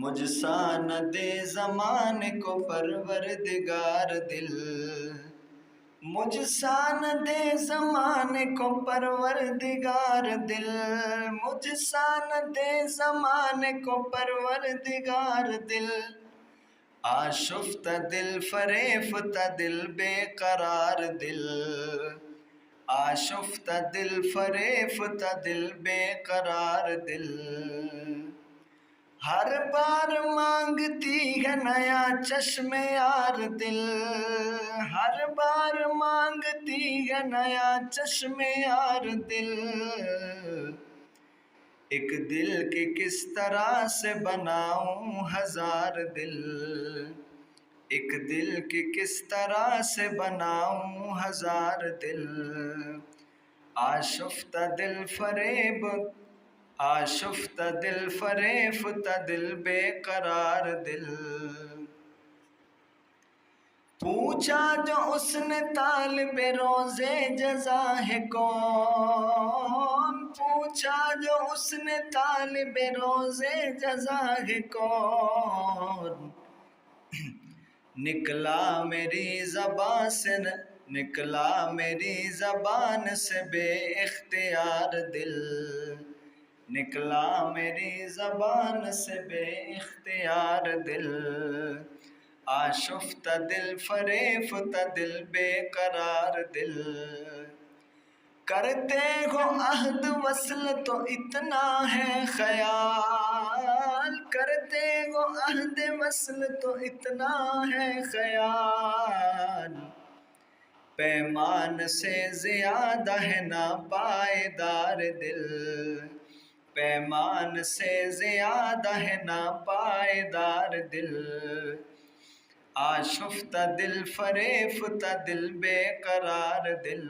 مجھ سا نہ دے زمانے کو پروردگار دل، مجھ سا نہ دے زمانے کو پروردگار دل، مجھ سا نہ دے زمانے کو پروردگار دل، آشفتہ دل فریفتہ دل بے قرار دل، آشفتہ دل فریفتہ دل بے قرار دل، ہر بار مانگتی ہے نیا چشم یار دل، ہر بار مانگتی ہے نیا چشم یار دل، ایک دل کے کس طرح سے بناؤں ہزار دل، ایک دل کے کس طرح سے بناؤں ہزار دل، آشفتہ دل فریب، آشفتہ دل فریفتہ دل بے قرار دل، پوچھا جو اس نے طالب روزے جزا ہے کون، پوچھا جو اس نے طالب روزے جزا ہے کون، نکلا میری زبان سے، نکلا میری زبان سے بے اختیار دل، نکلا میری زبان سے بے اختیار دل، آشفتہ دل فریفتہ دل بے قرار دل، کرتے ہو عہد وصل تو اتنا ہے خیال، کرتے ہو عہد وصل تو اتنا ہے خیال، پیمان سے زیادہ ہے ناپائیدار دل، پیمان سے زیادہ ہے ناپائیدار دل، آشفتہ دل فریفتہ دل بے قرار دل،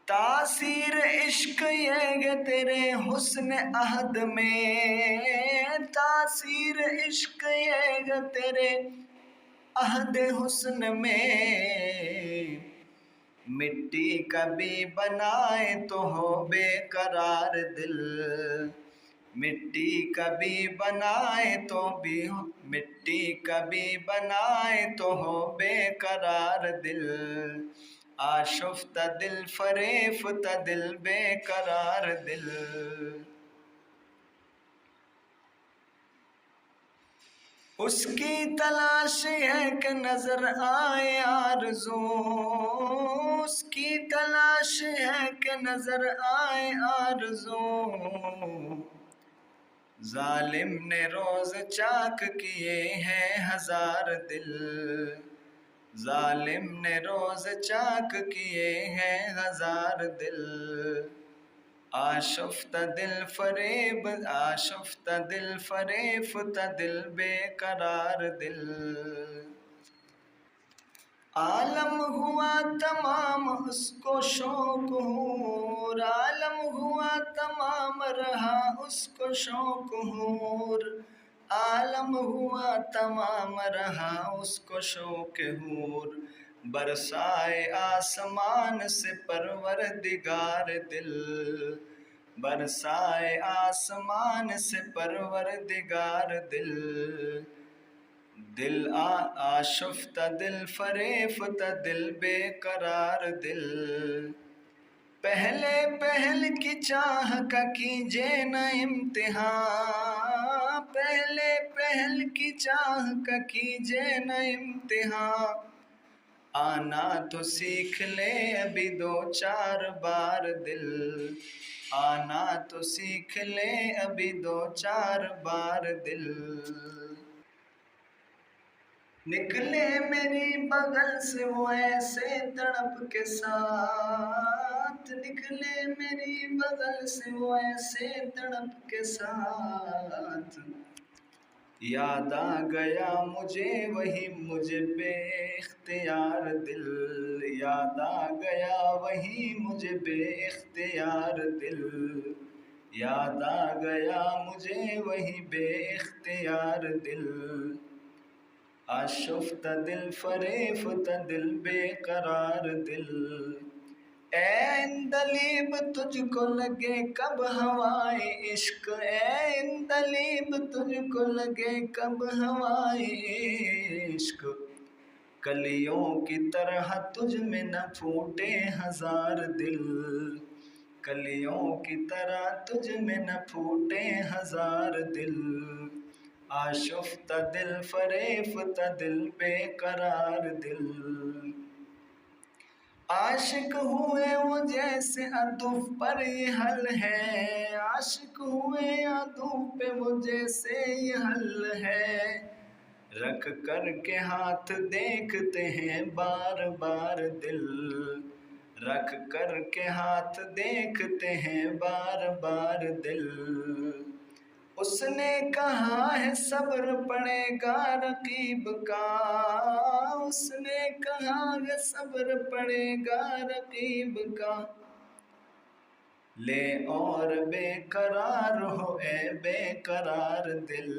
تاثیر عشق یہ ہے تیرے حسن عہد میں، تاثیر عشق یہ ہے تیرے عہد حسن میں، مٹی کبھی بنائے تو ہو بے قرار دل، مٹی کبھی بنائے تو بھی، مٹی کبھی بنائے تو ہو بے قرار دل، آشفتہ دل فریفتہ دل بے قرار دل، اس کی تلاش ہے کہ نظر آئے آرزو، اس کی تلاش ہے کہ نظر آئے آرزو، ظالم نے روز چاک کیے ہیں ہزار دل، ظالم نے روز چاک کیے ہیں ہزار دل، آشفتہ دل فریب، آشفتہ دل فریفتہ دل بے قرار دل، عالم ہوا تمام اس کو شوق حور، عالم ہوا تمام رہا اس کو شوق حور، عالم ہوا تمام رہا اس کو شوق حور، برسائے آسمان سے پروردگار دل، برسائے آسمان سے پروردگار دل، دل آشفتہ دل فریفتہ دل بے قرار دل، پہلے پہل کی چاہ کا کیجے نہ امتحان، پہلے پہل کی چاہ کا کیجے نہ امتحان، آنا تو سیکھ لے ابھی دو چار بار دل، آنا تو سیکھ لے ابھی دو چار بار دل، نکلے میری بغل سے وہ ایسے تڑپ کے ساتھ، نکلے میری بغل سے وہ ایسے تڑپ کے ساتھ، یاد آ گیا مجھے وہی مجھے بے اختیار دل، یاد آ گیا وہی مجھے بے اختیار دل، یاد آ گیا مجھے وہی بے اختیار دل، آشفتہ دل فریفتہ دل بے قرار دل، اے عندلیب تجھ کو لگے کب ہوائے عشق، اے عندلیب تجھ کو لگے کب ہوائے عشق، کلیوں کی طرح تجھ میں نہ پھوٹے ہزار دل، کلیوں کی طرح تجھ میں نہ پھوٹے ہزار دل، آشفتہ دل فریفتہ دل بے قرار دل، عاشق ہوئے وہ جیسے عطف پر یہ حل ہے، عاشق ہوئے عطف پہ وہ جیسے یہ حل ہے، رکھ کر کے ہاتھ دیکھتے ہیں بار بار دل، رکھ کر کے ہاتھ دیکھتے ہیں بار بار دل، اس نے کہا ہے صبر پڑے گا رقیب کا، اس نے کہا ہے صبر پڑے گا رقیب کا، لے اور بے قرار ہو اے بے قرار دل،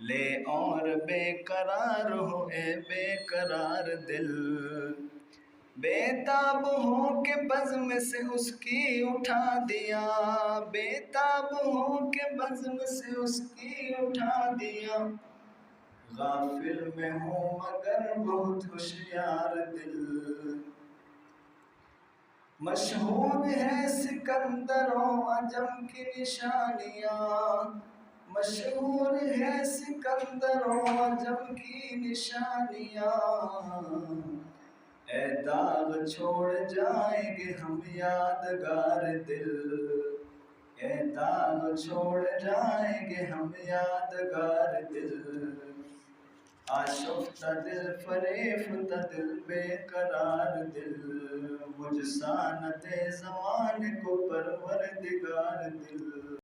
لے اور بے قرار ہو اے بے قرار دل، بے تاب ہو کے بزم سے اس کی اٹھا دیا، بے تاب ہو کے بزم سے اس کی اٹھا دیا، غافل میں ہوں مگر بہت ہوشیار دل، مشہور ہے سکندر و عجم کی نشانیاں، مشہور ہے سکندر و عجم کی نشانیاں، اے داغ چھوڑ جائیں گے ہم یادگار دل، اے داغ چھوڑ جائیں گے ہم یادگار دل، آشفتہ دل فریفتہ دل بے قرار دل، مجھ سا نہ دے زمانے کو پروردگار دل۔